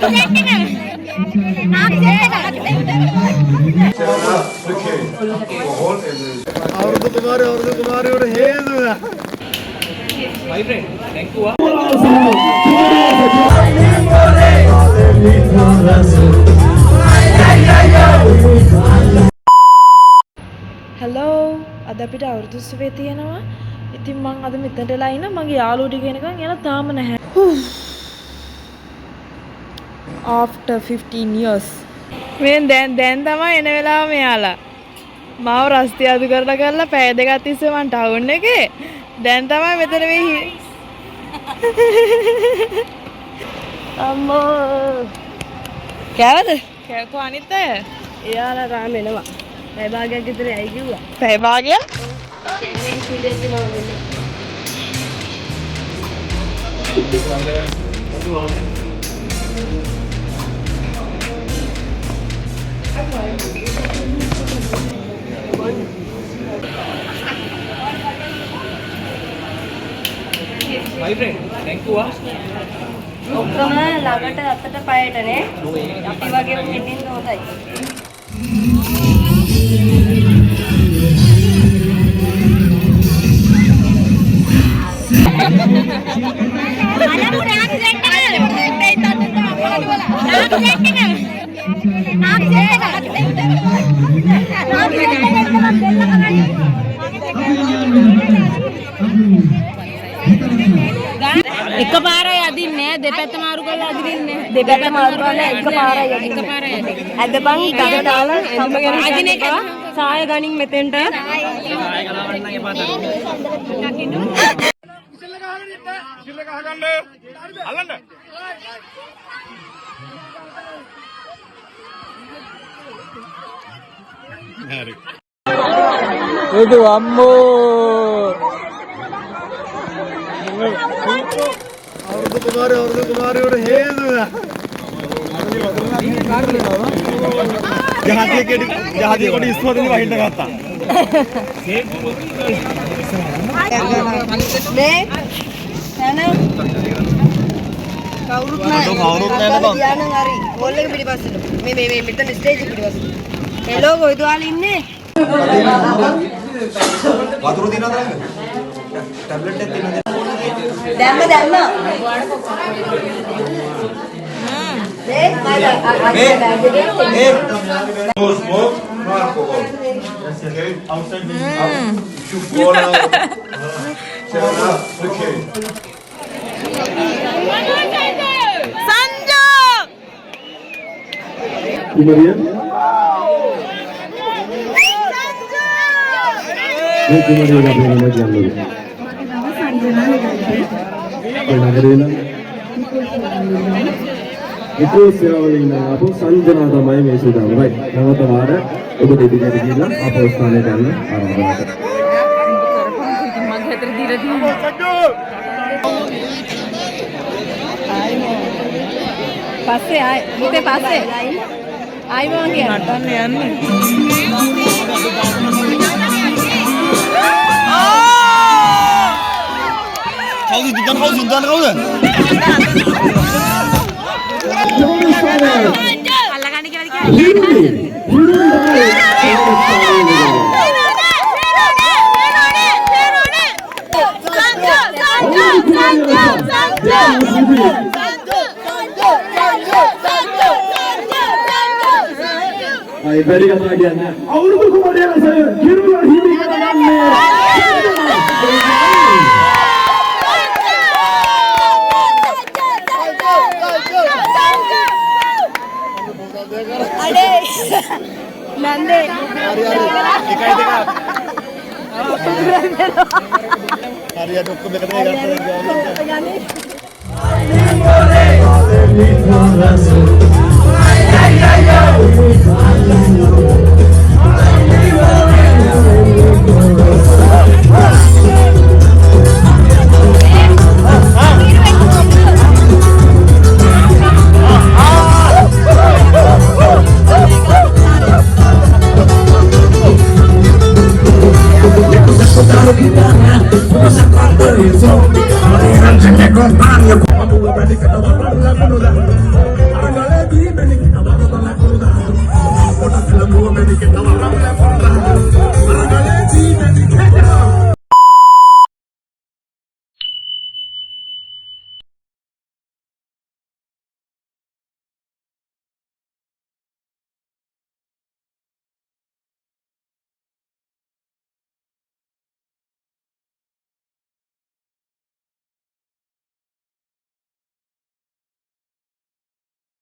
My friend, thank you. Hello, අද අපිට අවුරුදු උත්සවය තියෙනවා. ඉතින් මම අද මෙතනට එලා ඉන්න මගේ යාළුවෝ ටික එනකන් එලා තාම නැහැ. After 15 years. මේ දැන් තමයි එන වෙලාව මෙයාලා. මාව රස්තිය අදු කරලා පැය දෙකක් තිස්සේ මං ටවුන් එකේ. දැන් තමයි මෙතන වෙයි. අම්මෝ. කෑවද? කෑකෝ අනිත් අය. එයාලා රාම එනවා. පැය භාගයක් විතර ඇයි කිව්වා. පැය භාගයක්? My friend, thank you. ඔක්කොම ළඟට අතට පයටනේ. අපි වගේම මෙතෙන් හොඳයි. එකපාරයි අදින්නේ දෙපැත්ත මාරු කරලා අදින්නේ දෙපැත්ත මාරු කරලා එකපාරයි අදින්නේ. අදපන් ඊට දාලා සම්මගෙන අදින එක සාය ගනින් මෙතෙන්ට. සාය ගලවන්න එපා තරම්. ඉස්සෙල්ල ගහගන්න. අල්ලන්න. හරි. ඒක අම්මෝ. අවුරුදු කුමාරයෝට හේතුව. ජාතිය කොට ඉස්මතුනි වහින්න ගත්තා. මේ එන කවුරුත් නැහැ බං. යන්න හරි. හෝල් එක පිටිපස්සට. මේ මෙතන ස්ටේජ් එක පිටිපස්සට. හෙලෝ කොයිද ඔයාලා ඉන්නේ? වතුර දිනනද නැද්ද? ටැබ්ලට් එකක් දිනනද? දැම්ම smoke, no alcohol. Okay, outside means if you fall out. Okay. Sanjo! Maria? itu siawalina apa sanjana තමයි මේ සුදාම right නැවත වාර ඔබ දෙවියන්ට කියලා අපෝ ස්ථානයට යන්න ආරාධනා පස්සේ ආයි හිතේ පස්සේ ආයි මම කියන නටන්න යන්නේ කවුද කවුද අල්ලගන්න කියලා කියන්නේ Ay, very good idea. Avrupa Kumariyana saya Kirula Hindi karagande. අඩේ නන්දේ හරියට ඔක්කොම එකට ගත්තා. යන්නේ